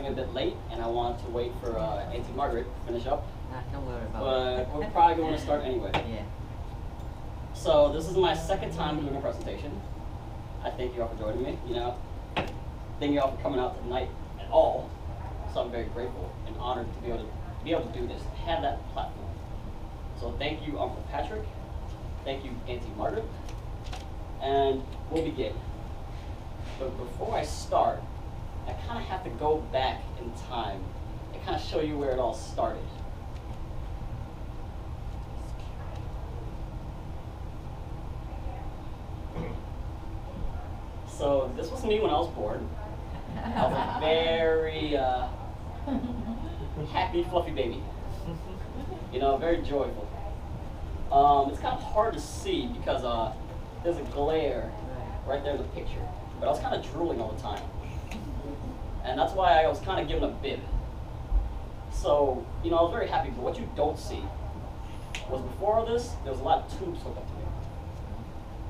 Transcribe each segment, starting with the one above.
running a bit late, and I wanted to wait for Auntie Margaret to finish up. Don't worry about it. But we're probably going to start anyway. Yeah. So this is my second time doing a presentation. I thank you all for joining me. Thank you all for coming out tonight at all. So I'm very grateful and honored to be able to do this, to have that platform. So thank you, Uncle Patrick. Thank you, Auntie Margaret. And we'll begin. But before I start, I kind of have to go back in time and kind of show you where it all started. So this was me when I was born. I was a very happy, fluffy baby. Very joyful. It's kind of hard to see because there's a glare right there in the picture. But I was kind of drooling all the time. And that's why I was kind of given a bib. So, I was very happy. But what you don't see was before all this, there was a lot of tubes hooked up to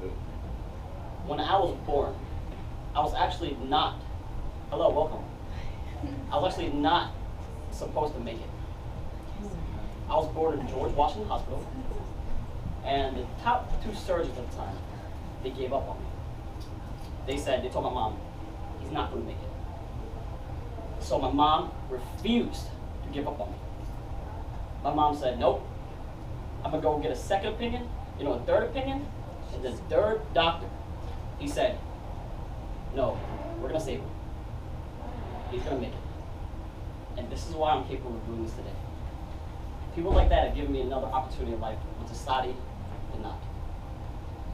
me. When I was born, I was actually not, hello, welcome. I was actually not supposed to make it. I was born in George Washington Hospital, and the top 2 surgeons at the time, they gave up on me. They told my mom, he's not going to make it. So my mom refused to give up on me. My mom said, nope, I'm going to go get a second opinion, a third opinion, and this third doctor, he said, no, we're going to save him. He's going to make it. And this is why I'm capable of doing this today. People like that have given me another opportunity in life when society did not.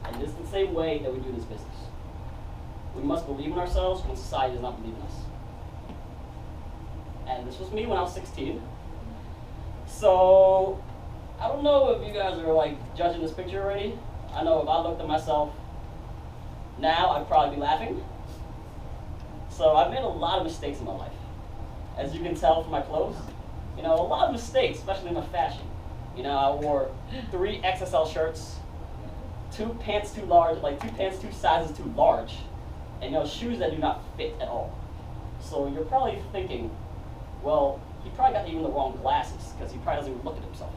And this is the same way that we do this business. We must believe in ourselves when society does not believe in us. And this was me when I was 16. So, I don't know if you guys are judging this picture already. I know if I looked at myself now, I'd probably be laughing. So I've made a lot of mistakes in my life. As you can tell from my clothes, a lot of mistakes, especially in my fashion. I wore 3 XXL shirts, 2 pants too large, 2 pants 2 sizes too large, and shoes that do not fit at all. So you're probably thinking, well, he probably got even the wrong glasses because he probably doesn't even look at himself.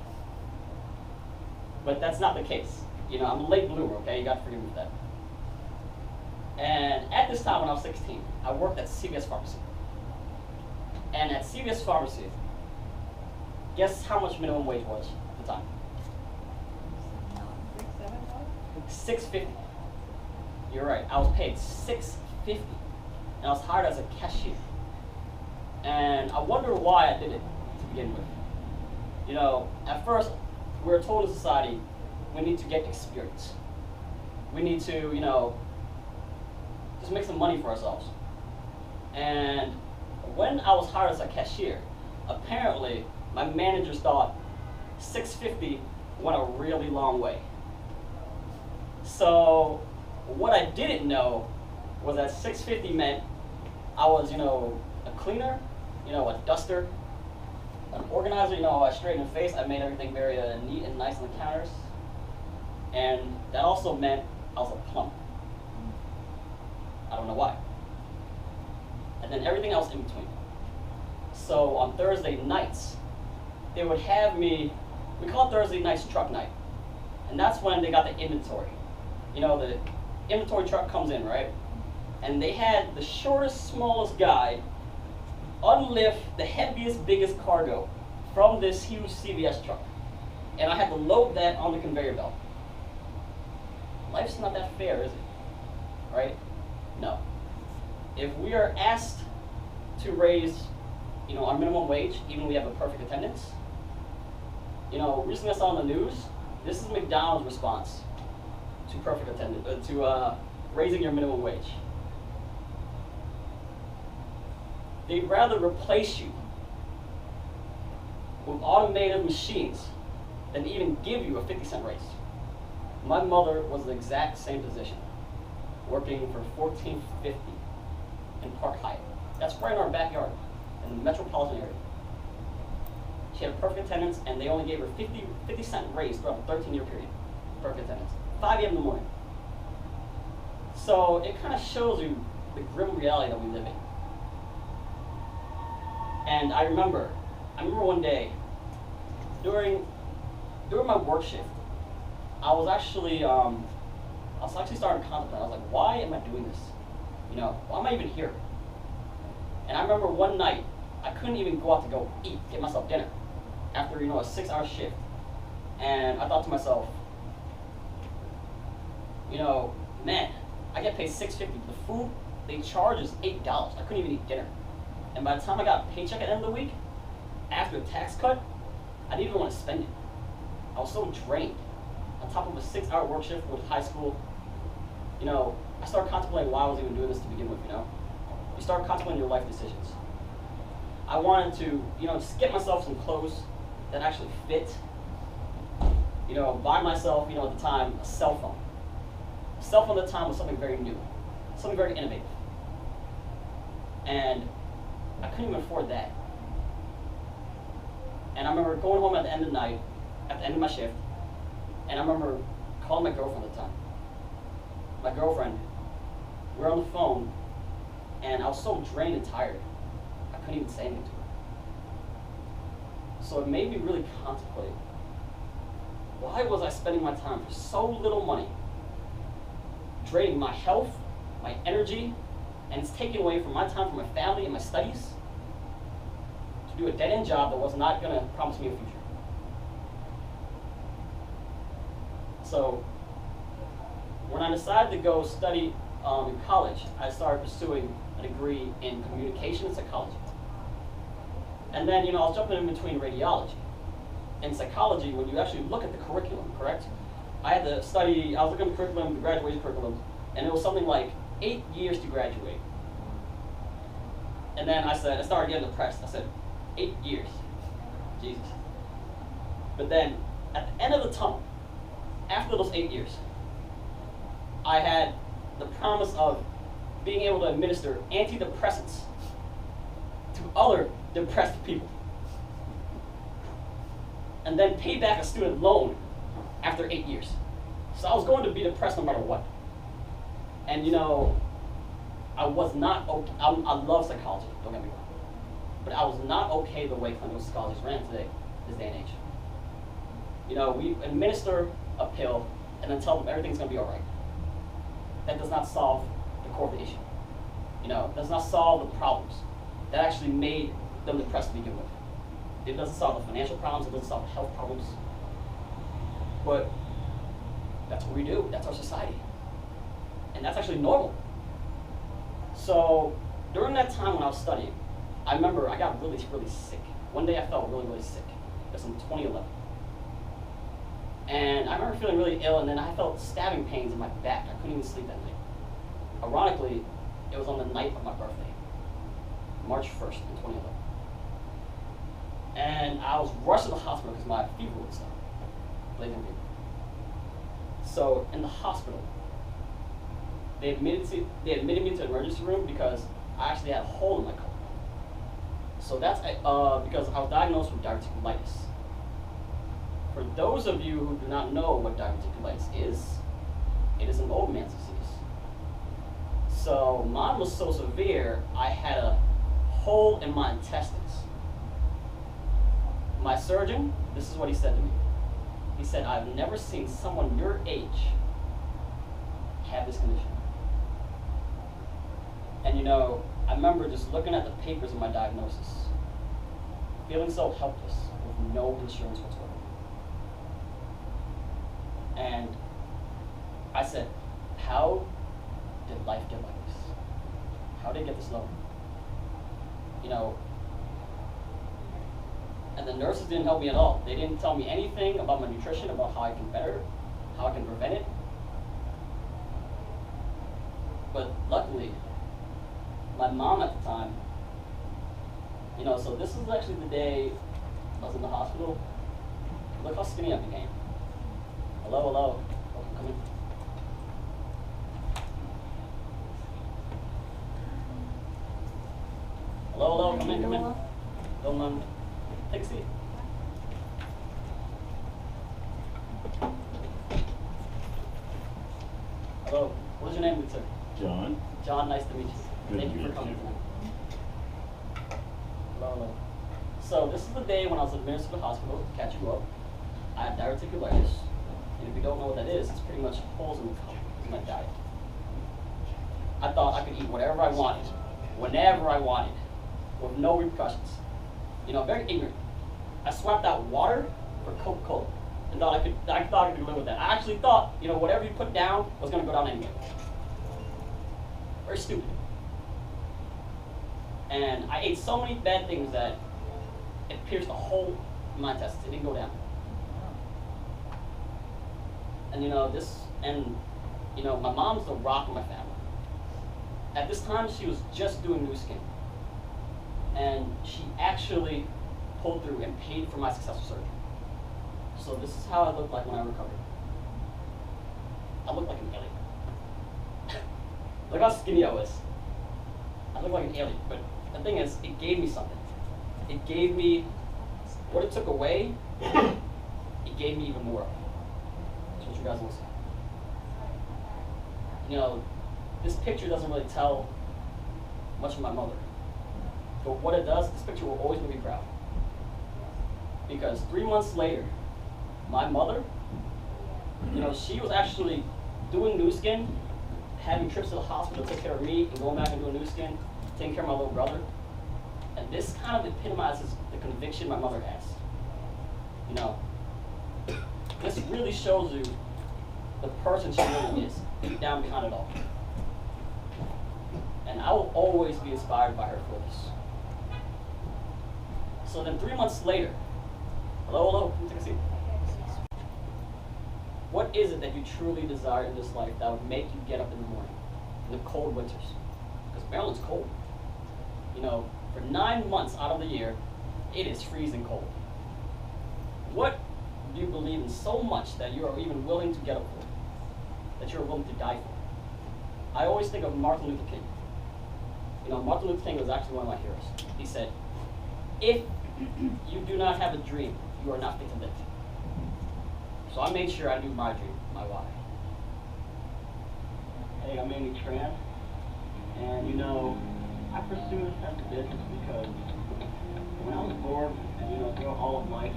But that's not the case. I'm a late bloomer, okay? You got to forgive me for that. And at this time when I was 16, I worked at CVS Pharmacy. And at CVS Pharmacy, guess how much minimum wage was at the time? $6.50. You're right. I was paid $6.50, and I was hired as a cashier. And I wonder why I did it to begin with. At first, we were told in society we need to get experience. We need to, just make some money for ourselves. And when I was hired as a cashier, apparently my managers thought $6.50 went a really long way. So what I didn't know was that $6.50 meant I was, a cleaner, a duster, an organizer, I straightened the face. I made everything very neat and nice on the counters. And that also meant I was a plumber. I don't know why. And then everything else in between. So on Thursday nights, they would have me, we call it Thursday nights truck night. And that's when they got the inventory. The inventory truck comes in, right? And they had the shortest, smallest guy unlift the heaviest, biggest cargo from this huge CVS truck. And I had to load that on the conveyor belt. Life's not that fair, is it? Right? No. If we are asked to raise, our minimum wage, even if we have a perfect attendance, recently I saw on the news, this is McDonald's response to perfect attendance, to raising your minimum wage. They'd rather replace you with automated machines than even give you a 50-cent raise. My mother was the exact same position, working for $14.50 in Park Hyatt. That's right in our backyard, in the metropolitan area. She had a perfect attendance, and they only gave her 50-cent raise throughout a 13-year period. Perfect attendance. 5 a.m. in the morning. So it kind of shows you the grim reality that we live in. And I remember one day during my work shift, I was actually starting to contemplate. I was like, why am I doing this? You know, why am I even here? And I remember one night, I couldn't even go out to go eat, get myself dinner, after, you know, a 6-hour shift. And I thought to myself, you know, man, I get paid $6.50. The food they charge is $8. I couldn't even eat dinner. And by the time I got a paycheck at the end of the week, after a tax cut, I didn't even want to spend it. I was so drained. On top of a 6-hour work shift with high school, you know, I started contemplating why I was even doing this to begin with, you know. You start contemplating your life decisions. I wanted to, you know, just get myself some clothes that actually fit. You know, buy myself, you know, at the time, a cell phone. A cell phone at the time was something very new, something very innovative. And I couldn't even afford that. And I remember going home at the end of the night, at the end of my shift, and I remember calling my girlfriend at the time. My girlfriend, we were on the phone, and I was so drained and tired, I couldn't even say anything to her. So it made me really contemplate, why was I spending my time for so little money, draining my health, my energy, and it's taking away from my time for my family and my studies to do a dead-end job that was not going to promise me a future. So when I decided to go study in college, I started pursuing a degree in communication and psychology. And then, you know, I was jumping in between radiology. In psychology, when you actually look at the curriculum, correct? I had to study, I was looking at the curriculum, the graduation curriculum, and it was something like 8 years to graduate. And then I started getting depressed. I said, 8 years, Jesus. But then, at the end of the tunnel, after those 8 years, I had the promise of being able to administer antidepressants to other depressed people, and then pay back a student loan after 8 years. So I was going to be depressed no matter what. And you know, I was not okay. I love psychology, don't get me wrong. But I was not okay the way clinical psychology ran today, this day and age. You know, we administer a pill and then tell them everything's going to be all right. That does not solve the core of the issue. You know, does not solve the problems that actually made them depressed to begin with. It doesn't solve the financial problems, it doesn't solve the health problems. But that's what we do, that's our society. And that's actually normal. So during that time when I was studying, I remember I got really, really sick. One day I felt really, really sick. It was in 2011. And I remember feeling really ill, and then I felt stabbing pains in my back. I couldn't even sleep that night. Ironically, it was on the night of my birthday, March 1st in 2011. And I was rushed to the hospital because my fever would stop, blazing fever. So in the hospital, they admitted me to the emergency room because I actually had a hole in my colon. So that's because I was diagnosed with diverticulitis. For those of you who do not know what diverticulitis is, it is an old man's disease. So mine was so severe, I had a hole in my intestines. My surgeon, this is what he said to me. He said, I've never seen someone your age have this condition. And you know, I remember just looking at the papers of my diagnosis, feeling so helpless with no insurance whatsoever. And I said, how did life get like this? How did it get this low? You know, and the nurses didn't help me at all. They didn't tell me anything about my nutrition, about how I can better, how I can prevent it. But luckily, my mom at the time, you know, so this is actually the day I was in the hospital. Look how skinny I became. Hello, hello. Oh, come in. Hello, hello, come in, come in. Don't take a seat. Hello, what is your name, good sir? John. John, nice to meet you. Good Thank to you for meet coming you. tonight. Hello. So this is the day when I was administered to the hospital to catch you up. I have diverticulitis. And if you don't know what that is, it's pretty much holes in my diet. I thought I could eat whatever I wanted, whenever I wanted, with no repercussions. You know, very ignorant. I swapped out water for Coca-Cola and thought I could live with that. I actually thought, you know, whatever you put down was going to go down anyway. Very stupid. And I ate so many bad things that it pierced a hole in my intestines. It didn't go down. And you know, my mom's the rock in my family. At this time, she was just doing new skin. And she actually pulled through and paid for my successful surgery. So this is how I looked like when I recovered. I looked like an alien. Look how skinny I was. I looked like an alien. But the thing is, it gave me something. It gave me what it took away. It gave me even more of. That's what you guys want to see. You know, this picture doesn't really tell much of my mother. But what it does, this picture will always make me proud. Because 3 months later, my mother, you know, she was actually doing new skin, having trips to the hospital to take care of me, and going back and doing new skin, taking care of my little brother. And this kind of epitomizes the conviction my mother has. You know, this really shows you the person she really is, deep down behind it all. And I will always be inspired by her for this. So then 3 months later, hello, can you take a seat? What is it that you truly desire in this life that would make you get up in the morning in the cold winters? Because Maryland's cold. You know, for 9 months out of the year, it is freezing cold. What do you believe in so much that you are even willing to get up for? That you are willing to die for? I always think of Martin Luther King. You know, Martin Luther King was actually one of my heroes. He said, if you do not have a dream, you are not fit to live. So I made sure I knew my dream, my why. Hey, I'm Amy Tran, and you know, I pursued this type of business because when I was bored, and you know, throughout all of life,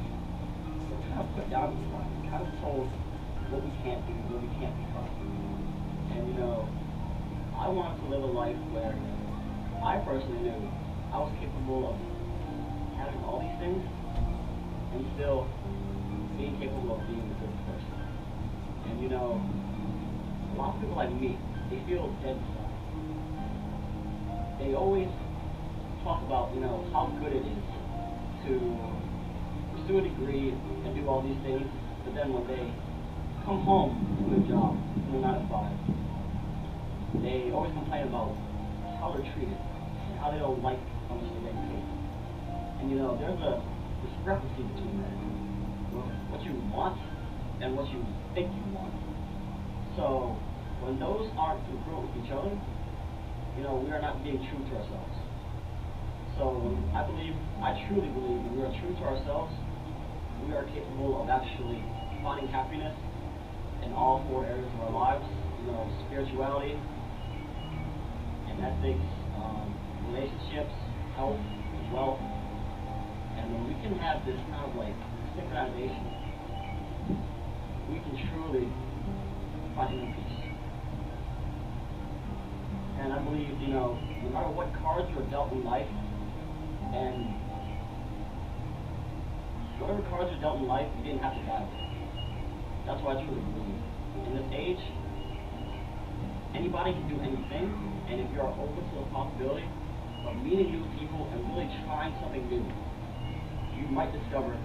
we're kind of put down, kind of told what we can't do, what we can't become. And you know, I wanted to live a life where I personally knew I was capable of having all these things and still being capable of being a good person. And you know, a lot of people like me, they feel dead inside. They always talk about, you know, how good it is to pursue a degree and do all these things, but then when they come home to a job, to a 9 to 5, they always complain about how they're treated and how they don't like how much they're getting paid. And you know, there's a discrepancy between that. What you want and what you think you want. So when those aren't congruent with each other, you know, we are not being true to ourselves. So I truly believe when we are true to ourselves, we are capable of actually finding happiness in all 4 areas of our lives. You know, spirituality and ethics, relationships, health, wealth. And when we can have this kind of like synchronization, we can truly find inner peace. And I believe, you know, no matter what cards you are dealt in life, and whatever cards you're dealt in life, you didn't have to die with. That's what I truly believe. In this age, anybody can do anything, and if you are open to the possibility of meeting new people and really trying something new, you might discover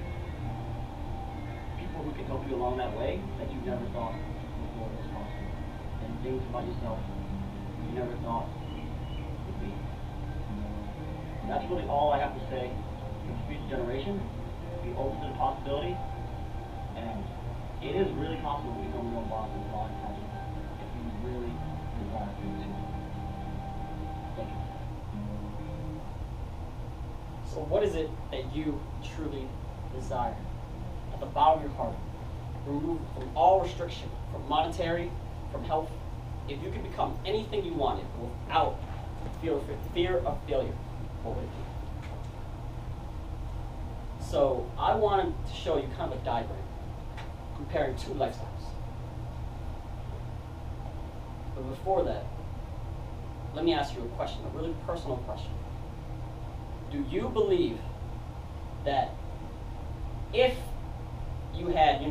people who can help you along that way that you never thought before was possible, and things about yourself you never thought would be. That's really all I have to say for the future generation. Be open to the possibility, and it is really possible to become more boss and quality project if you really desire to. Thank you. So what is it that you truly desire? At the bottom of your heart, removed from all restriction, from monetary, from health. If you could become anything you wanted without fear of failure, what would it be? So I wanted to show you kind of a diagram comparing two lifestyles. But before that, let me ask you a question, a really personal question. Do you believe that if you had, if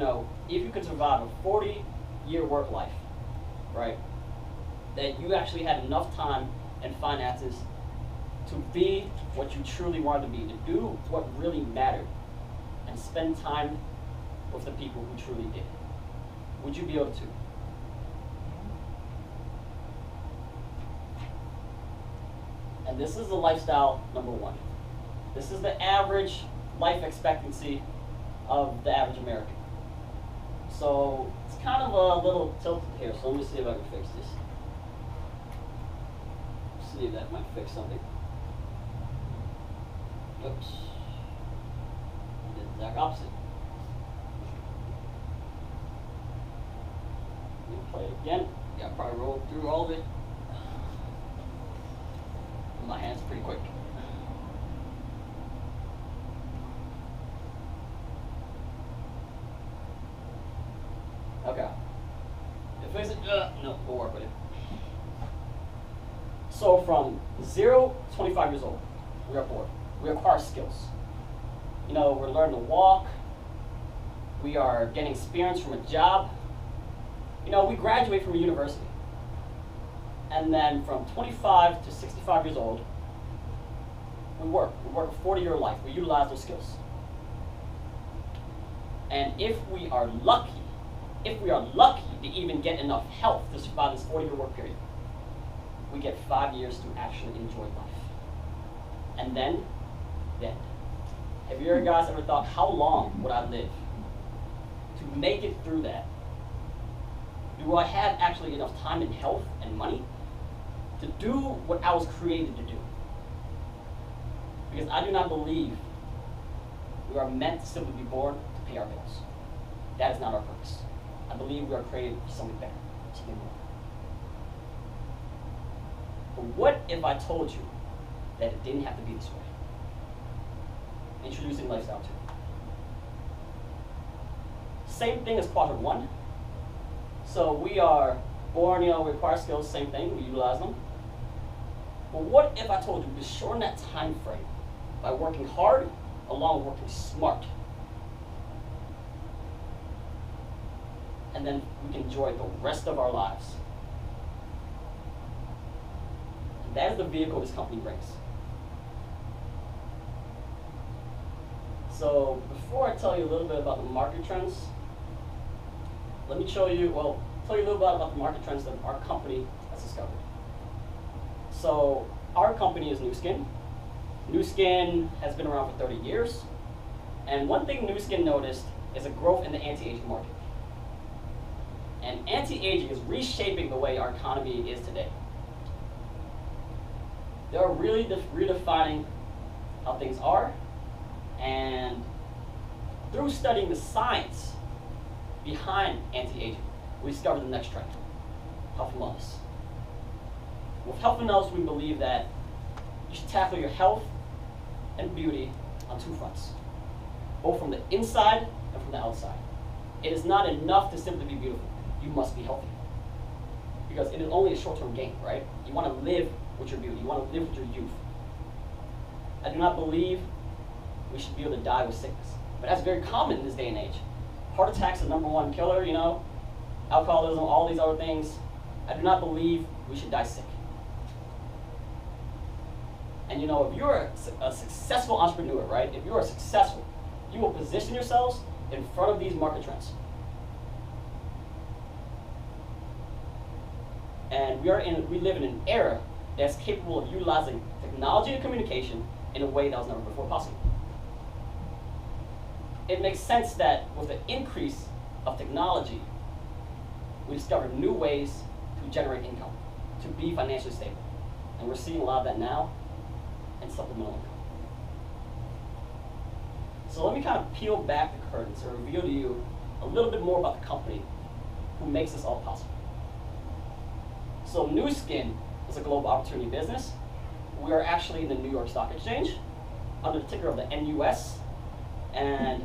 you could survive a 40-year work life, right, that you actually had enough time and finances to be what you truly wanted to be, to do what really mattered, and spend time with the people who truly did? Would you be able to? And this is the lifestyle number one. This is the average life expectancy of the average American. So it's kind of a little tilted here, so let me see if I can fix this. See if that might fix something. Oops. I did the exact opposite. Let me play it again. Yeah, I probably rolled through all of it. My hand's pretty quick. Okay. If it's no, we'll work with it. So from 0 to 25 years old, we are bored. We acquire skills. We're learning to walk. We are getting experience from a job. We graduate from a university. And then from 25 to 65 years old, we work. We work a 40-year life. We utilize those skills. And if we are lucky to even get enough health to survive this 40-year work period, we get 5 years to actually enjoy life. And then, have you guys ever thought, how long would I live to make it through that? Do I have actually enough time and health and money to do what I was created to do? Because I do not believe we are meant to simply be born to pay our bills. That is not our purpose. I believe we are created for something better, something more. But what if I told you that it didn't have to be this way? Introducing lifestyle 2. Same thing as quadrant 1. So we are born, we acquire skills, same thing, we utilize them. But what if I told you to shorten that time frame by working hard along with working smart? And then we can enjoy the rest of our lives. And that is the vehicle this company brings. So before I tell you a little bit about the market trends, let me tell you a little bit about the market trends that our company has discovered. So our company is Nu Skin. Nu Skin has been around for 30 years. And one thing Nu Skin noticed is a growth in the anti-aging market. And anti-aging is reshaping the way our economy is today. They are really redefining how things are. And through studying the science behind anti-aging, we discovered the next trend: health and wellness. With health and wellness, we believe that you should tackle your health and beauty on 2 fronts, both from the inside and from the outside. It is not enough to simply be beautiful. You must be healthy, because it is only a short-term gain, right? You want to live with your beauty. You want to live with your youth. I do not believe we should be able to die with sickness, but that's very common in this day and age. Heart attack's the #1 killer, alcoholism, all these other things. I do not believe we should die sick. And if you're a successful entrepreneur, right? If you are successful, you will position yourselves in front of these market trends. And we live in an era that's capable of utilizing technology and communication in a way that was never before possible. It makes sense that with the increase of technology, we discovered new ways to generate income, to be financially stable. And we're seeing a lot of that now in supplemental income. So let me kind of peel back the curtains and reveal to you a little bit more about the company who makes this all possible. So Nu Skin is a global opportunity business. We are actually in the New York Stock Exchange under the ticker of the NUS. And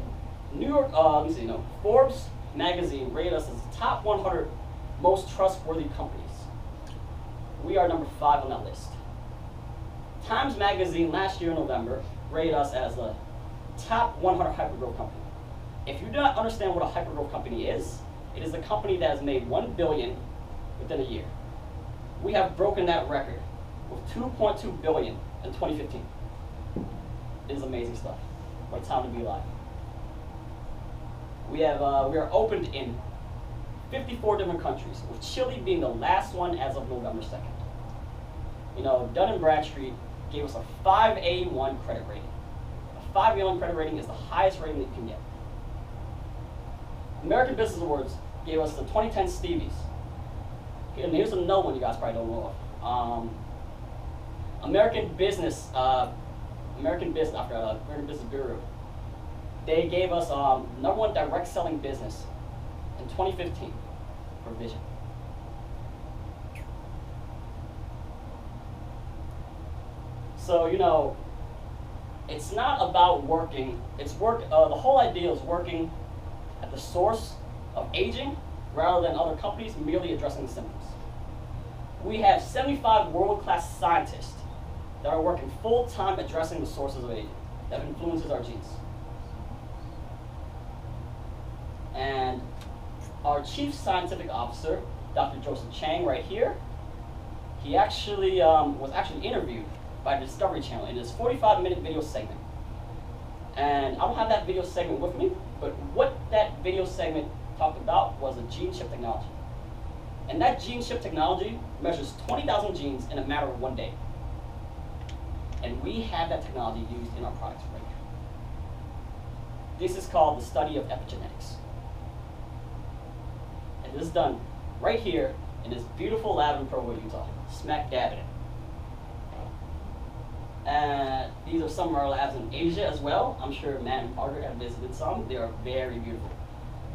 Forbes magazine rated us as the top 100 most trustworthy companies. We are number 5 on that list. Times magazine last year in November rated us as the top 100 hypergrowth company. If you do not understand what a hypergrowth company is, it is a company that has made $1 billion within a year. We have broken that record with $2.2 billion in 2015. It is amazing stuff. What a time to be alive. We are opened in 54 different countries, with Chile being the last one as of November 2nd. You know, Dun & Bradstreet gave us a 5A1 credit rating. A 5A1 credit rating is the highest rating that you can get. American Business Awards gave us the 2010 Stevies. And here's another one you guys probably don't know of. American Business Bureau. They gave us #1 direct selling business in 2015 for Vision. So, you know, it's not about working, it's the whole idea is working at the source of aging rather than other companies merely addressing the symptoms. We have 75 world-class scientists that are working full-time addressing the sources of aging that influences our genes. And our chief scientific officer, Dr. Joseph Chang, right here, he actually was interviewed by the Discovery Channel in his 45-minute video segment. And I don't have that video segment with me, but what that video segment talked about was a gene chip technology. And that gene chip technology measures 20,000 genes in a matter of 1 day. And we have that technology used in our products right now. This is called the study of epigenetics. And this is done right here in this beautiful lab in Provo, Utah, smack dab in it. And these are some of our labs in Asia as well. I'm sure Matt and Parker have visited some. They are very beautiful.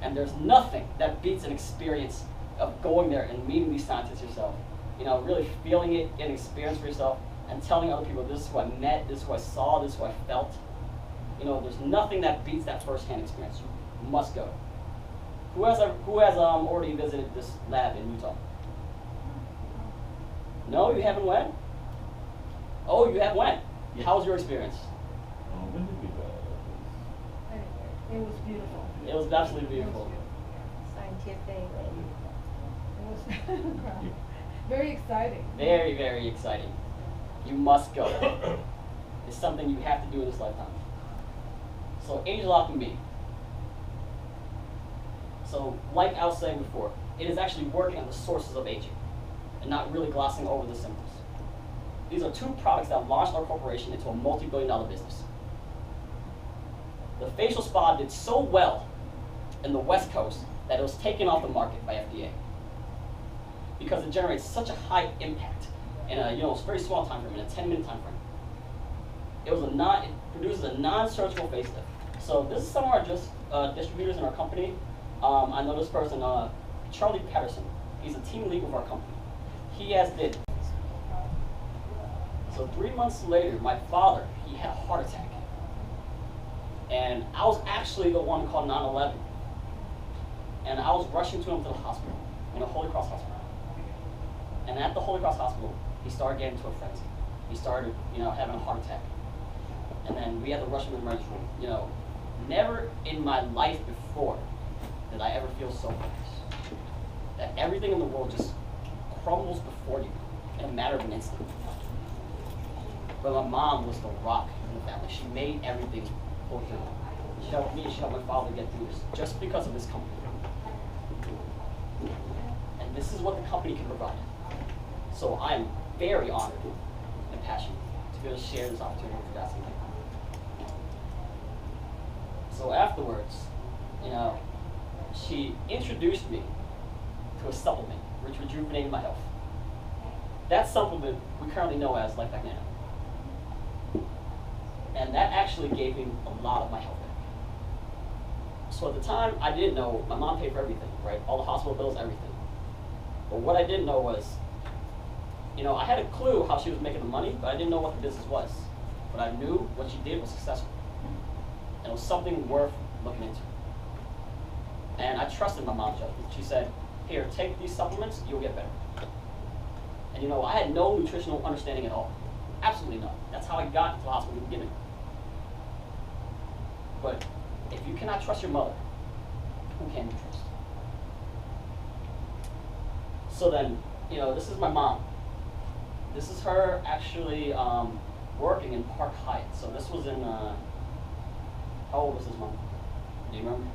And there's nothing that beats an experience of going there and meeting these scientists yourself. You know, really feeling it, getting experience for yourself, and telling other people, this is who I met, this is who I saw, this is who I felt. You know, there's nothing that beats that first-hand experience. You must go. Who has already visited this lab in Utah? No, you haven't went? Oh, you have went. Yeah. How was your experience? When did we go? It was beautiful. It was absolutely beautiful. Scientific. It was very exciting. Very, very exciting. You must go. It's something you have to do in this lifetime. So Angel Alchemy. So like I was saying before, it is actually working on the sources of aging and not really glossing over the symptoms. These are 2 products that launched our corporation into a multi-billion-dollar business. The facial spa did so well in the West Coast that it was taken off the market by FDA because it generates such a high impact in a very small time frame, in a 10-minute time frame. It produces a non-surgical facelift. So this is some of our distributors in our company. I know this person, Charlie Patterson. He's a team lead of our company. He did. So 3 months later, my father, he had a heart attack. And I was actually the one called 911. And I was rushing to him to the hospital, Holy Cross Hospital. And at the Holy Cross Hospital, he started getting into a frenzy. He started, having a heart attack. And then we had to rush him in the emergency room. Never in my life before did I ever feel so nice. That everything in the world just crumbles before you in a matter of an instant. But my mom was the rock in the family. She made everything pull through. She helped me, she helped my father get through this, just because of this company. And this is what the company can provide. So I'm very honored and passionate to be able to share this opportunity with you guys today. So afterwards, she introduced me to a supplement which rejuvenated my health. That supplement we currently know as Life Back Nano. And that actually gave me a lot of my health back. So at the time, I didn't know, my mom paid for everything, right? All the hospital bills, everything. But what I didn't know was, I had a clue how she was making the money, but I didn't know what the business was. But I knew what she did was successful. And it was something worth looking into. And I trusted my mom's judgment. She said, here, take these supplements, you'll get better. And I had no nutritional understanding at all. Absolutely none. That's how I got into the hospital in the beginning. But if you cannot trust your mother, who can you trust? So then, this is my mom. This is her actually working in Park Hyatt. So this was in, how old was this mom? Do you remember?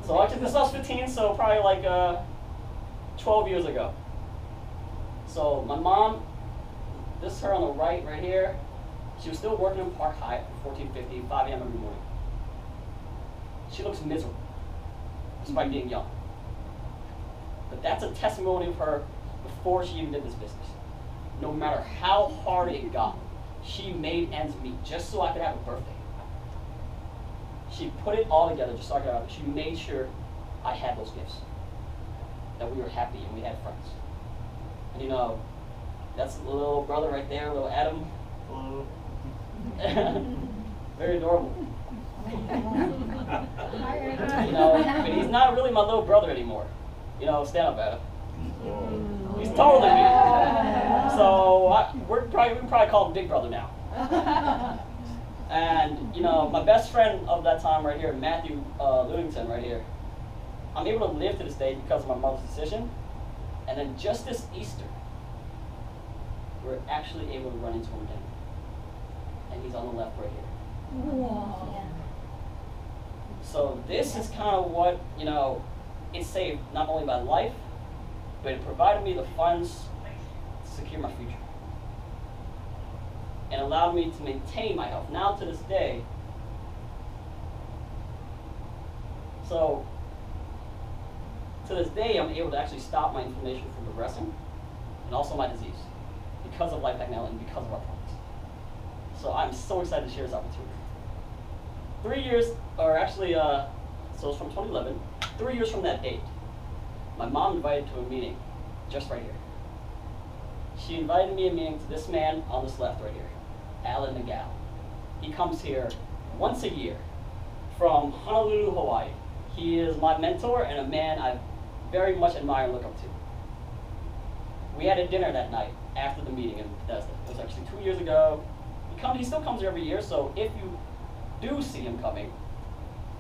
So actually this was 15, so probably like 12 years ago. So my mom, this is her on the right here. She was still working in Park Hyatt at 14:50, 5 a.m. every morning. She looks miserable, despite being young. But that's a testimony of her before she even did this business. No matter how hard it got, she made ends meet just so I could have a birthday. She put it all together just so I could have it. She made sure I had those gifts, that we were happy and we had friends. And that's the little brother right there, little Adam. Very adorable. But he's not really my little brother anymore. Stand up, Adam. He's taller than me. So we probably call him Big Brother now. And my best friend of that time right here, Matthew Ludington right here, I'm able to live to this day because of my mother's decision. And then just this Easter, we're actually able to run into him again. And he's on the left right here. Wow. So this is kind of what, it saved not only my life, but it provided me the funds to secure my future. And allowed me to maintain my health. Now to this day, I'm able to actually stop my inflammation from progressing, and also my disease, because of Life Back Now and because of our products. So I'm so excited to share this opportunity. 3 years, or actually, so it's from 2011, 3 years from that date, my mom invited to a meeting, just right here. She invited me a meeting to this man on this left right here, Alan McGow. He comes here once a year from Honolulu, Hawaii. He is my mentor and a man I very much admire and look up to. We had a dinner that night after the meeting in Bethesda. It was actually 2 years ago. He still comes here every year, so if you do see him coming,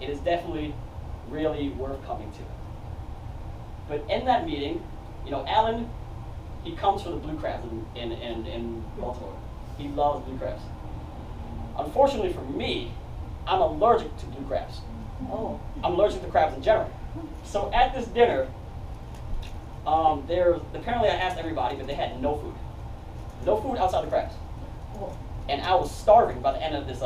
it is definitely really worth coming to. But in that meeting, Alan, he comes for the blue crabs in Baltimore. He loves blue crabs. Unfortunately for me, I'm allergic to blue crabs. Oh. I'm allergic to crabs in general. So at this dinner, apparently I asked everybody, but they had no food. No food outside the crabs. Oh. And I was starving by the end of this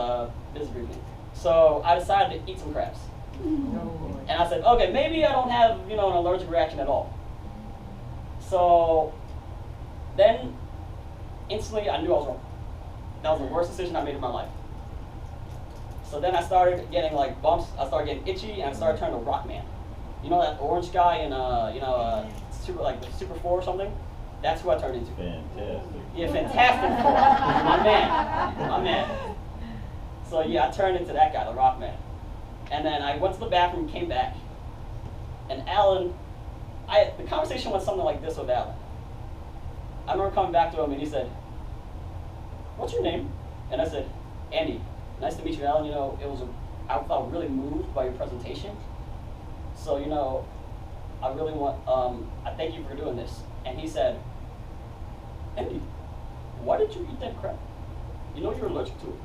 business briefing. So I decided to eat some crabs. No. And I said, okay, maybe I don't have, an allergic reaction at all. So then, instantly, I knew I was wrong. That was the worst decision I made in my life. So then I started getting bumps. I started getting itchy, and I started turning to Rockman. That orange guy in Super 4 or something? That's who I turned into. Fantastic. Yeah, Fantastic Four. My man. So yeah, I turned into that guy, the Rockman. And then I went to the bathroom, came back, and Alan, the conversation went something like this with Alan. I remember coming back to him and he said, "What's your name?" And I said, "Andy. Nice to meet you, Alan. I felt really moved by your presentation. So, I really I thank you for doing this." And he said, "Andy, why did you eat that crab? You're allergic to it."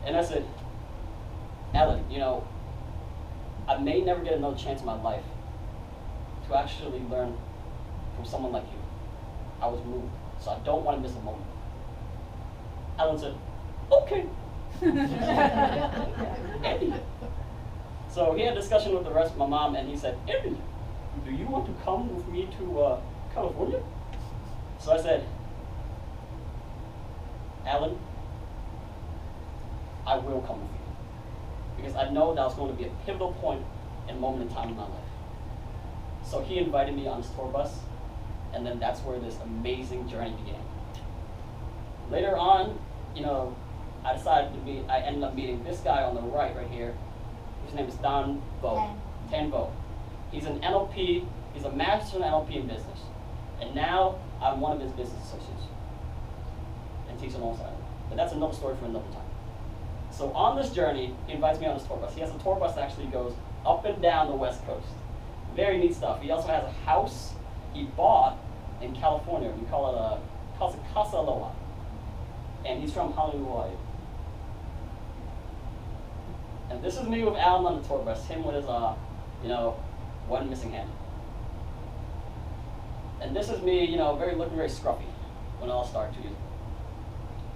And I said, "Alan, I may never get another chance in my life to actually learn from someone like you. I was moved, so I don't want to miss a moment." Alan said, "Okay." Andy. So he had a discussion with the rest of my mom, and he said, "Andy, do you want to come with me to California?" So I said, "Alan, I will come with you. Because I know that was going to be a pivotal point and moment in time in my life." So he invited me on his tour bus, and then that's where this amazing journey began. Later on, I ended up meeting this guy on the right here. His name is Don Vo. Tan Vo. He's an NLP, he's a master in NLP in business. And now I'm one of his business associates and teach alongside him. But that's another story for another time. So on this journey, he invites me on his tour bus. He has a tour bus that actually goes up and down the West Coast. Very neat stuff. He also has a house he bought in California. We call it Casa Aloha. And he's from Honolulu, Hawaii. And this is me with Alan on the tour bus, him with his, one missing hand. And this is me, looking very scruffy when it all started 2 years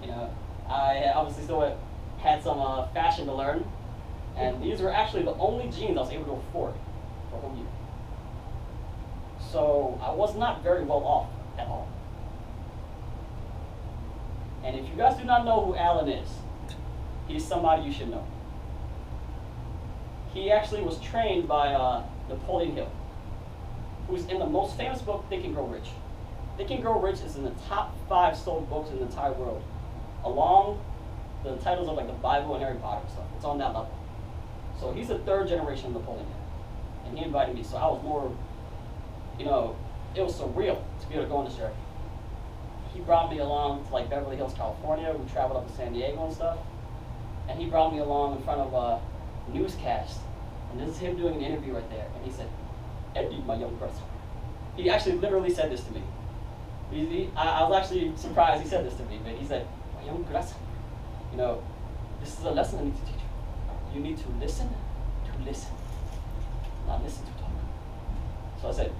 ago. I obviously still had some fashion to learn, and these were actually the only jeans I was able to afford for a whole year. So I was not very well off at all. And if you guys do not know who Alan is, he's somebody you should know. He actually was trained by Napoleon Hill, who's in the most famous book, Think and Grow Rich. Think and Grow Rich is in the top 5 sold books in the entire world, along the titles of like the Bible and Harry Potter and stuff. It's on that level. So he's the 3rd generation of Napoleon Hill, and he invited me. So I was more, it was surreal to be able to go on this journey. He brought me along to like Beverly Hills, California. We traveled up to San Diego and stuff, and he brought me along in front of a newscast. And this is him doing an interview right there, and he said, "Eddie, my young brother." He actually literally said this to me. I was actually surprised he said this to me, but he said, "My young grandson, this is a lesson I need to teach you. You need to listen, not listen to talk." So I said,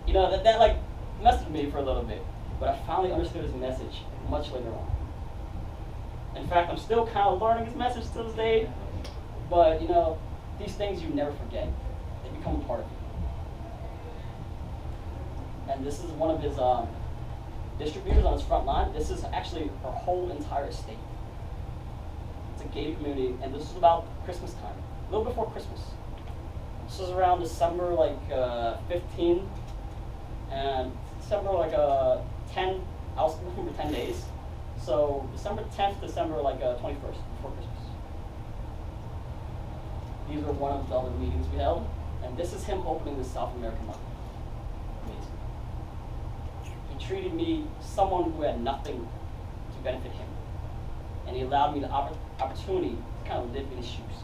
that like messed with me for a little bit, but I finally understood his message much later on. In fact, I'm still kind of learning his message to this day, but these things you never forget. They become a part of you. And this is one of his distributors on his front line. This is actually our whole entire estate. It's a gated community, and this is about Christmas time, a little before Christmas. This is around December 15, and December 10. I was looking for 10 days, so December 10th, December 21st, before Christmas. These were one of the other meetings we held, and this is him opening the South American market. Amazing. He treated me someone who had nothing to benefit him, and he allowed me the opportunity to kind of live in his shoes.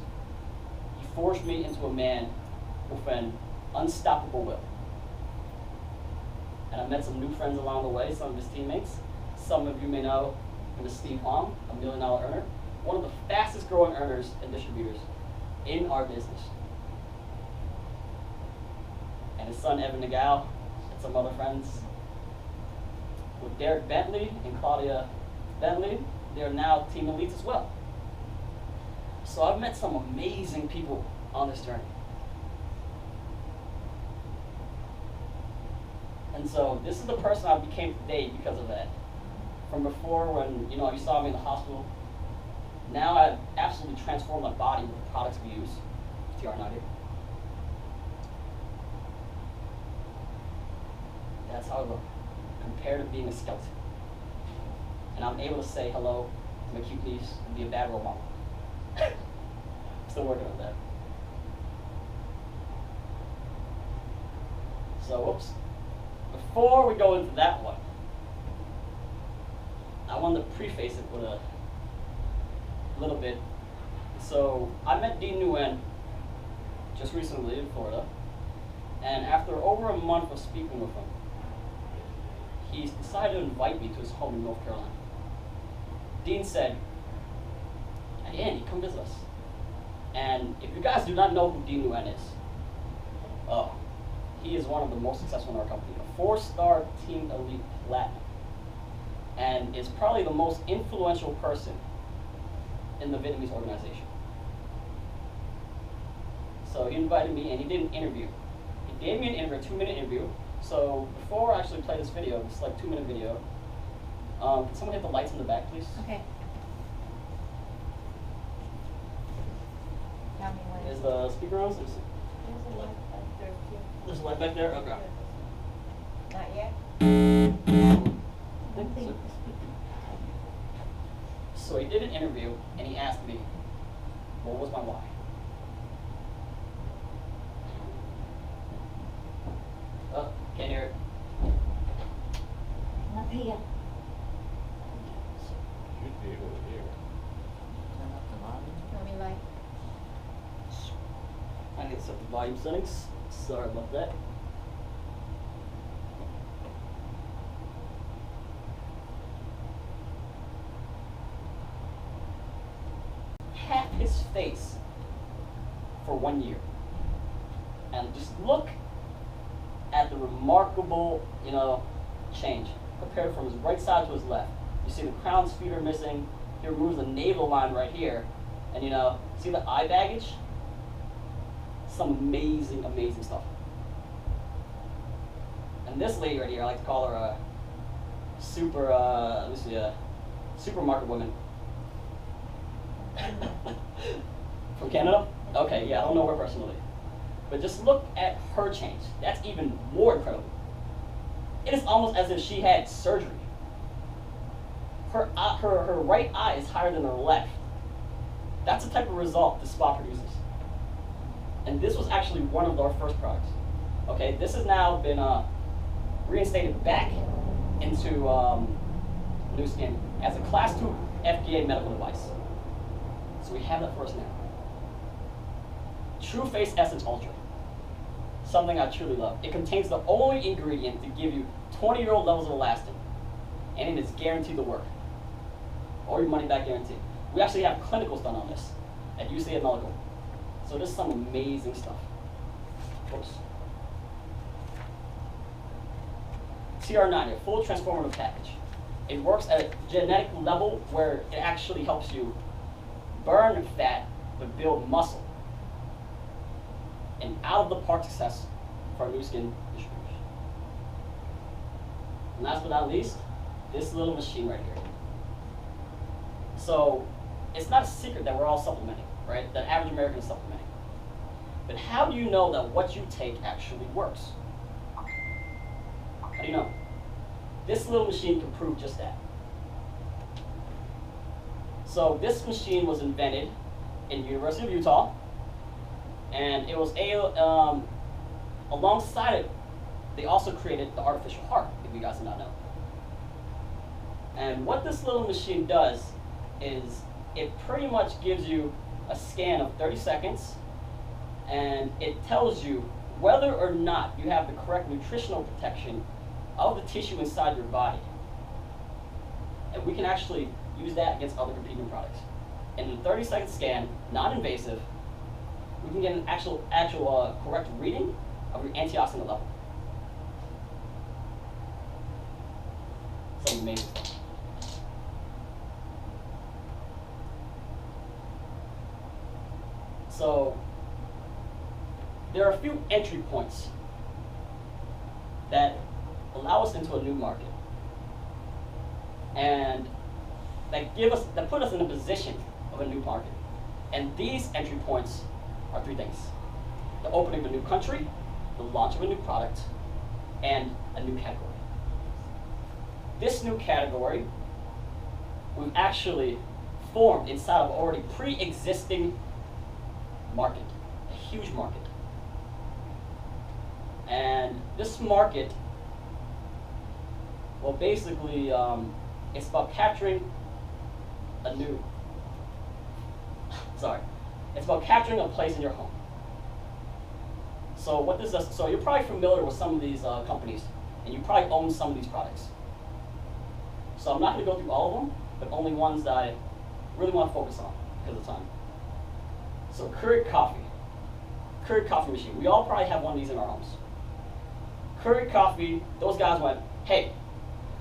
He forged me into a man with an unstoppable will. And I met some new friends along the way, some of his teammates. Some of you may know him as Steve Hong, $1 million earner, one of the fastest growing earners and distributors in our business. And his son Evan Nagao, and some other friends. With Derek Bentley and Claudia Bentley, they're now team elites as well. So I've met some amazing people on this journey. And so this is the person I became today because of that. From before when you saw me in the hospital, now I've absolutely transformed my body with the products we use. TR90. That's how I look, compared to being a skeleton. And I'm able to say hello to my cute niece and be a bad role model. Still working on that. So, whoops. Before we go into that one, I wanted to preface it with a little bit. So I met Dean Nguyen just recently in Florida, and after over a month of speaking with him, he decided to invite me to his home in North Carolina. Dean said, "Hey Andy, come visit us." And if you guys do not know who Dean Nguyen is, he is one of the most successful in our company, a 4-star Team Elite Platinum, and is probably the most influential person in the Vietnamese organization. So he invited me and he did an interview. He gave me an interview, a 2-minute interview. So before I actually play this video, this 2-minute video, can someone hit the lights in the back, please? Okay. Tell me when. Is the speaker on? There's a light back there too. There's a light back there? Okay. Not yet? So he did an interview, and he asked me, what was my why? Oh, can't hear it. Up here. Should be able to hear. Turn up the volume. Want me like, I need to set the volume settings. Sorry about that. Half his face for 1 year. And just look at the remarkable, change. Compared from his right side to his left. You see the crown's feet are missing. He removes the navel line right here. And see the eye baggage? Some amazing, amazing stuff. And this lady right here, I like to call her a supermarket woman. From Canada? Okay, yeah, I don't know her personally. But just look at her change. That's even more incredible. It is almost as if she had surgery. Her right eye is higher than her left. That's the type of result the spa produces. And this was actually one of our first products. Okay, this has now been reinstated back into Nu Skin as a Class 2 FDA medical device. So we have that for us now. True Face Essence Ultra. Something I truly love. It contains the only ingredient to give you 20-year-old levels of elastin. And it is guaranteed to work. Or your money back guarantee. We actually have clinicals done on this at UCLA Medical. So this is some amazing stuff. Oops. TR90, a full transformative package. It works at a genetic level where it actually helps you burn fat but build muscle. And out of the park success for our Nu Skin distributors. And last but not least, this little machine right here. So it's not a secret that we're all supplementing, right? The average American is supplementing. But how do you know that what you take actually works? How do you know? This little machine can prove just that. So this machine was invented in the University of Utah, and it was alongside it, they also created the artificial heart, if you guys do not know. And what this little machine does is it pretty much gives you a scan of 30 seconds, and it tells you whether or not you have the correct nutritional protection of the tissue inside your body. And we can actually use that against other competing products. In a 30-second scan, non-invasive, we can get an actual correct reading of your antioxidant level. Some amazing stuff. So there are a few entry points that allow us into a new market, and that put us in a position of a new market. And these entry points are three things: the opening of a new country, the launch of a new product, and a new category. This new category we've actually formed inside of already pre-existing market, a huge market. And this market, well, basically, it's about capturing it's about capturing a place in your home. So what this does, so you're probably familiar with some of these companies, and you probably own some of these products. So I'm not going to go through all of them, but only ones that I really want to focus on because of time. So Keurig coffee machine. We all probably have one of these in our homes. Keurig Coffee, those guys went, hey,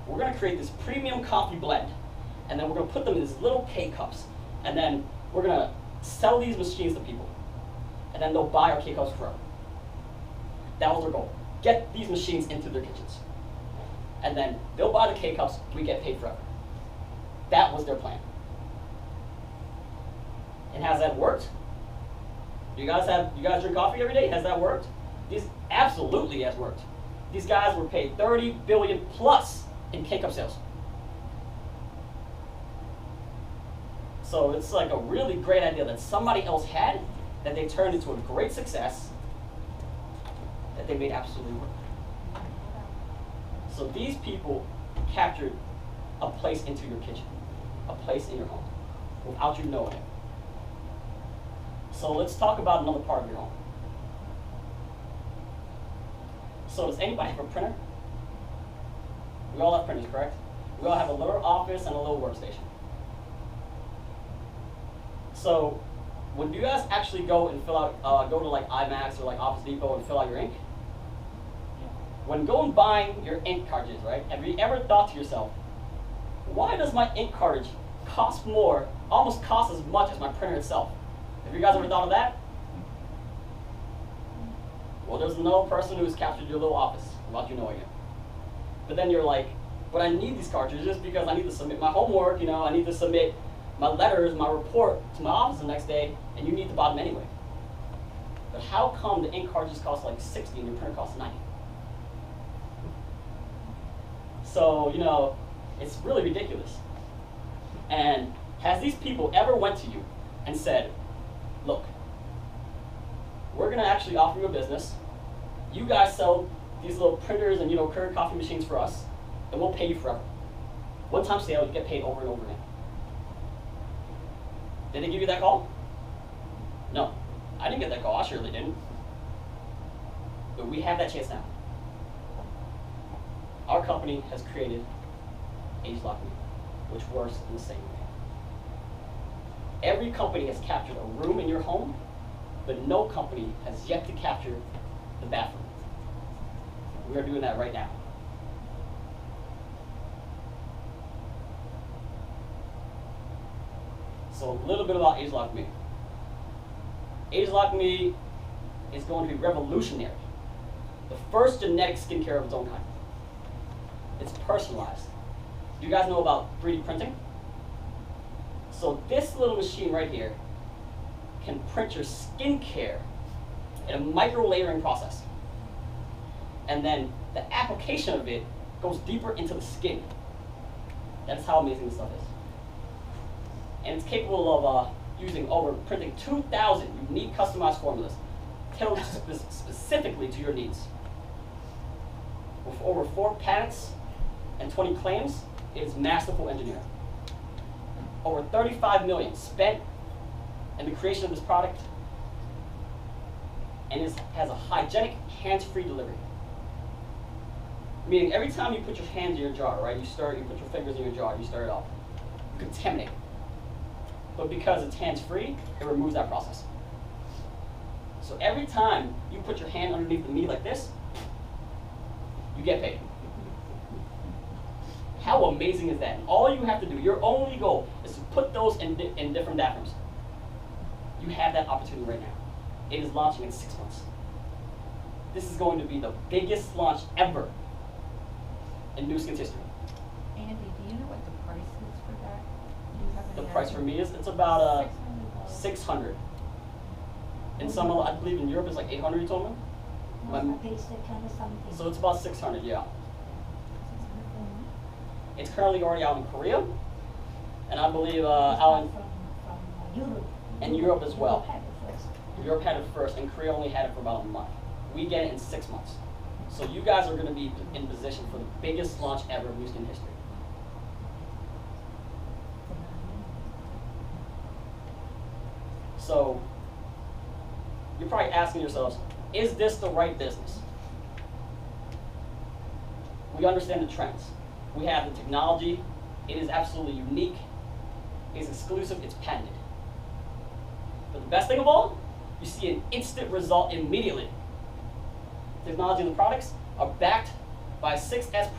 we're going to create this premium coffee blend, and then we're going to put them in these little K-cups, and then we're going to sell these machines to people, and then they'll buy our K-cups forever. That was their goal. Get these machines into their kitchens. And then they'll buy the K-cups, we get paid forever. That was their plan. And has that worked? You guys drink coffee every day? Has that worked? This absolutely has worked. These guys were paid $30 billion plus in K-cup sales. So it's like a really great idea that somebody else had, that they turned into a great success, that they made absolutely work. So these people captured a place into your kitchen, a place in your home, without you knowing it. So let's talk about another part of your home. So does anybody have a printer? We all have printers, correct? We all have a little office and a little workstation. So when you guys actually go and fill out, go to like IMAX or like Office Depot and fill out your ink, when going buying your ink cartridges, right? Have you ever thought to yourself, why does my ink cartridge cost more, almost cost as much as my printer itself? Have you guys ever thought of that? Well, there's no person who's captured your little office without you knowing it. But then you're like, but I need these cartridges because I need to submit my homework, you know, I need to submit my letters, my report to my office the next day, and you need to buy them anyway. But how come the ink cartridges cost like 60 and your printer costs 90? So, you know, it's really ridiculous. And has these people ever went to you and said, look, we're gonna actually offer you a business. You guys sell these little printers and, you know, Keurig coffee machines for us, and we'll pay you forever. One-time sale, you get paid over and over again. Did they give you that call? No, I didn't get that call. I surely didn't. But we have that chance now. Our company has created AgeLock Me, which works in the same way. Every company has captured a room in your home, but no company has yet to capture the bathroom. We are doing that right now. So a little bit about AgeLock Me. AgeLock Me is going to be revolutionary. The first genetic skincare of its own kind. It's personalized. Do you guys know about 3D printing? So this little machine right here can print your skincare in a micro layering process. And then the application of it goes deeper into the skin. That's how amazing this stuff is. And it's capable of printing 2,000 unique customized formulas tailored specifically to your needs. With over 4 patents and 20 claims, it is masterful engineering. Over 35 million spent in the creation of this product, and it has a hygienic, hands-free delivery. Meaning every time you put your hands in your jar, right, you put your fingers in your jar, you stir it up, you contaminate. But because it's hands-free, it removes that process. So every time you put your hand underneath the meat like this, you get paid. How amazing is that? All you have to do, your only goal, is to put those in different bathrooms. You have that opportunity right now. It is launching in 6 months. This is going to be the biggest launch ever in Nu Skin's history. Andy, do you know what the price is for that? Do you have any The price idea? for me is, it's about $600. 600. In some, I believe in Europe it's like 800, you told me? So it's about 600, yeah. It's currently already out in Korea, and I believe out in Europe as well. Europe had it first, and Korea only had it for about a month. We get it in 6 months. So you guys are going to be in position for the biggest launch ever in Nu Skin history. So you're probably asking yourselves, is this the right business? We understand the trends. We have the technology. It is absolutely unique. It is exclusive. It's patented. But the best thing of all, you see an instant result immediately. Technology and the products are backed by a 6S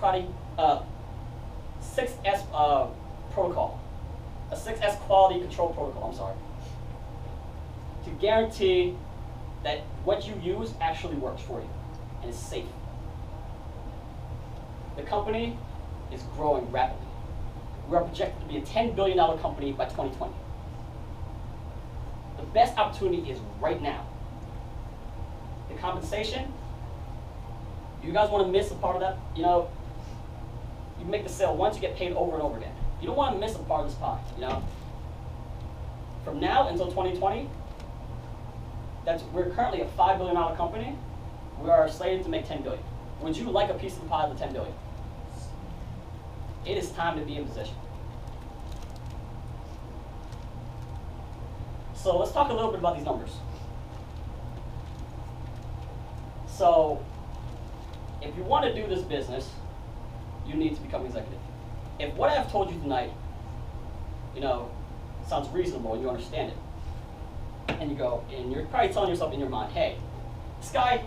protocol, a 6S quality control protocol, I'm sorry, to guarantee that what you use actually works for you and is safe. The company is growing rapidly. We are projected to be a $10 billion company by 2020. The best opportunity is right now. The compensation, you guys want to miss a part of that? You know, you make the sale once, you get paid over and over again. You don't want to miss a part of this pie, you know? from now until 2020, we're currently a $5 billion company. We are slated to make $10 billion. Would you like a piece of the pie of the $10 billion? It is time to be in position. So let's talk a little bit about these numbers. So if you want to do this business, you need to become an executive. If what I've told you tonight, sounds reasonable and you understand it, and you go, and you're probably telling yourself in your mind, hey, this guy,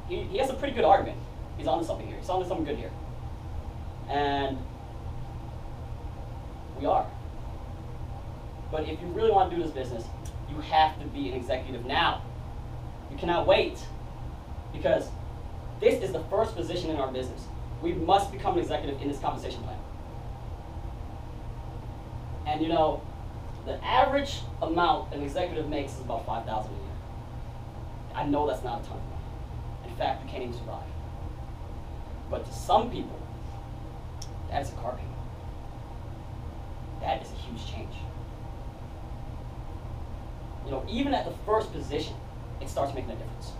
he has a pretty good argument. He's onto something here. He's onto something good here. And we are. But if you really want to do this business, you have to be an executive now. You cannot wait, because this is the first position in our business. We must become an executive in this compensation plan. And the average amount an executive makes is about $5,000 a year. I know that's not a ton of money. In fact, you can't even survive. But to some people, that is a car payment. That is a huge change. Even at the first position, it starts making a difference.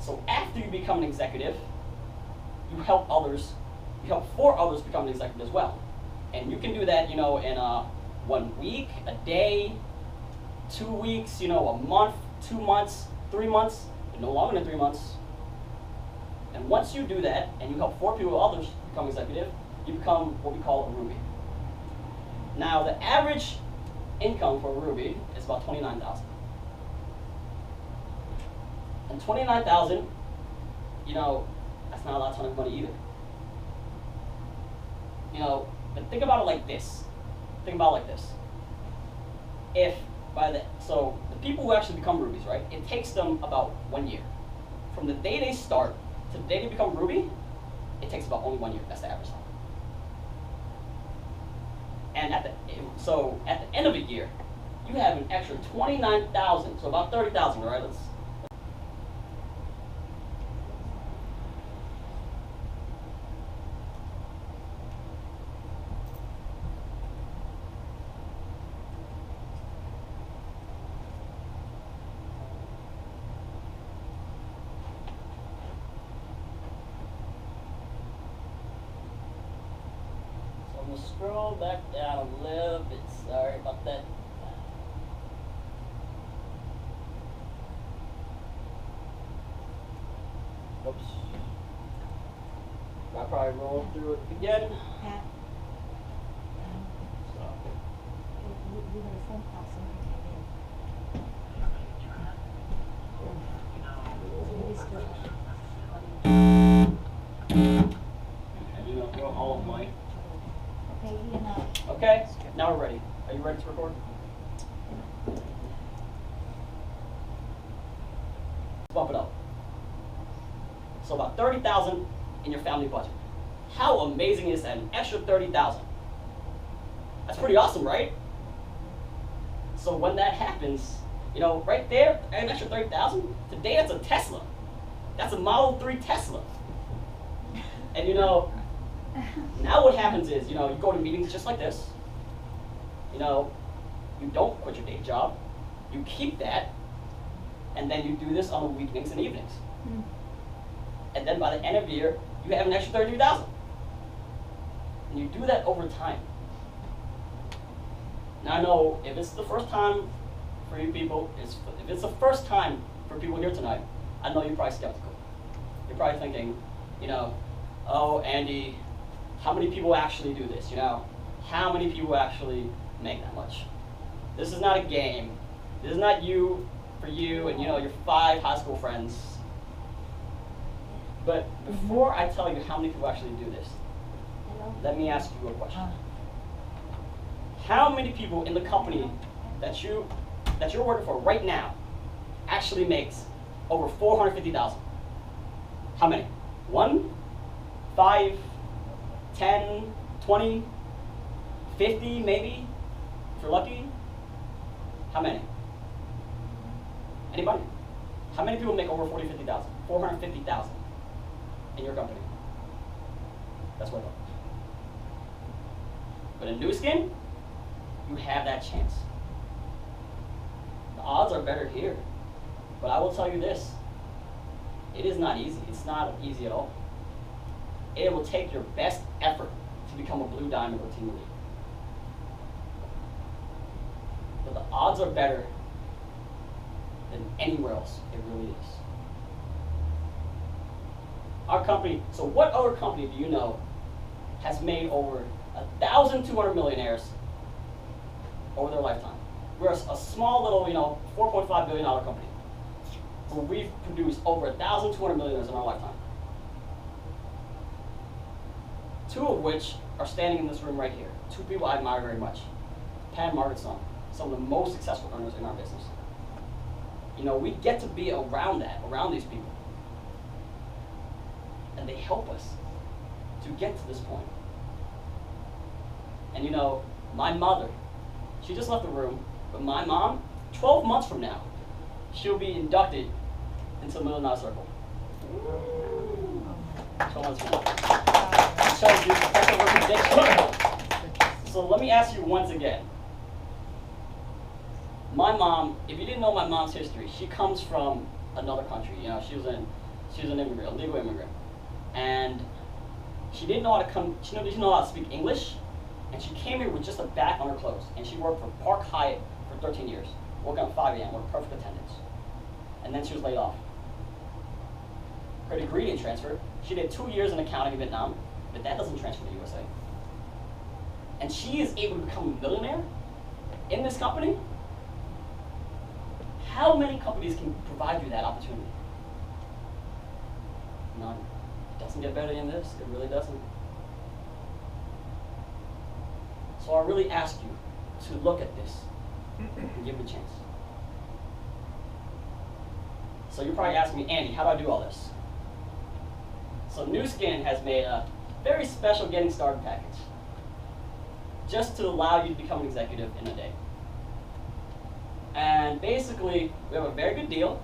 So after you become an executive, you help four others become an executive as well. And you can do that, in 1 week, a day, 2 weeks, a month, 2 months, 3 months, but no longer than 3 months. And once you do that, and you help 4 people others become executive, you become what we call a Ruby. Now, the average income for a Ruby is about $29,000. And $29,000, that's not a ton of money either. But think about it like this. So the people who actually become Rubies, right? It takes them about 1 year. From the day they start to the day they become Ruby, it takes about only 1 year. That's the average time. And at the end of a year, you have an extra $29,000, so about $30,000, right? I'm gonna scroll back down a little bit. Sorry about that. Oops. I probably roll through it again. Pat, Stop it. you had a phone call, somebody came in. So we still, All of mine. okay, Okay, now we're ready. Are you ready to record? Bump it up. So about $30,000 in your family budget. How amazing is that? An extra $30,000. That's pretty awesome, right? So when that happens, right there, an extra $30,000. Today, that's a Tesla. That's a Model 3 Tesla. And now what happens is, you go to meetings just like this. You don't quit your day job. You keep that, and then you do this on the weekends and evenings. And then by the end of the year, you have an extra $32,000. And you do that over time. Now I know if it's the first time for you people, if it's the first time for people here tonight, I know you're probably skeptical. You're probably thinking, oh, Andy, how many people actually do this? How many people actually make that much? This is not a game. This is not you for you and your 5 high school friends. But before I tell you how many people actually do this, let me ask you a question. How many people in the company that you're working for right now actually makes over $450,000? How many? 1, 5, 10, 20, 50 maybe, if you're lucky? How many? Anybody? How many people make over 50,000? 450,000 in your company? That's what I thought. But in New Skin, you have that chance. The odds are better here. But I will tell you this, it is not easy. It's not easy at all. It will take your best effort to become a blue diamond or team lead. But the odds are better than anywhere else. It really is. Our company, so what other company do you know has made over 1,200 millionaires over their lifetime? We're a small little, $4.5 billion company. But we've produced over 1,200 millionaires in our lifetime. 2 of which are standing in this room right here. 2 people I admire very much. Pat and Margaret's son, some of the most successful earners in our business. We get to be around these people. And they help us to get to this point. And my mother, she just left the room, but my mom, 12 months from now, she'll be inducted into the Millionaire Circle. 12 months from now. It shows you professional recognition. So let me ask you once again. My mom, if you didn't know my mom's history, she comes from another country. She was an immigrant, a legal immigrant. And she didn't know how to she didn't know how to speak English, and she came here with just a back on her clothes. And she worked for Park Hyatt for 13 years, working at 5 a.m. with perfect attendance. And then she was laid off. Her degree didn't transfer. She did 2 years in accounting in Vietnam, but that doesn't transfer to the USA. And she is able to become a millionaire in this company. How many companies can provide you that opportunity? None. It doesn't get better than this. It really doesn't. So I really ask you to look at this and give it a chance. So you're probably asking me, Andy, how do I do all this? So Nu Skin has made a very special getting started package just to allow you to become an executive in a day. And basically, we have a very good deal.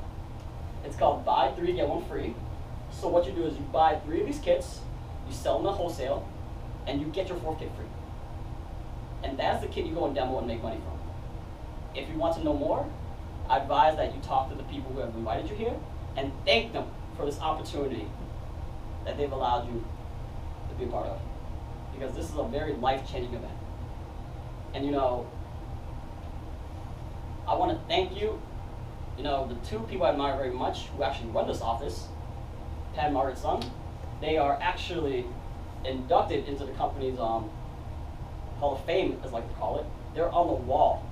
It's called buy 3, get 1 free. So what you do is you buy 3 of these kits, you sell them at wholesale, and you get your 4th kit free. And that's the kit you go and demo and make money from. If you want to know more, I advise that you talk to the people who have invited you here and thank them for this opportunity that they've allowed you to be a part of. Because this is a very life-changing event. And I want to thank you, the 2 people I admire very much who actually run this office, Pat and Margaret's son. They are actually inducted into the company's Hall of Fame, as I like to call it. They're on the wall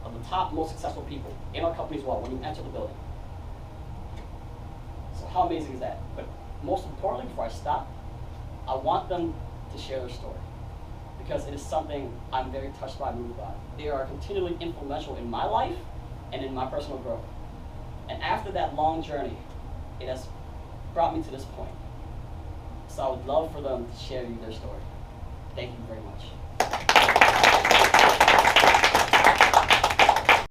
of the top most successful people in our company's wall when you enter the building. So how amazing is that? But most importantly, before I stop, I want them to share their story, because it is something I'm very touched by and moved by. They are continually influential in my life and in my personal growth. And after that long journey, it has brought me to this point. So I would love for them to share you their story. Thank you very much.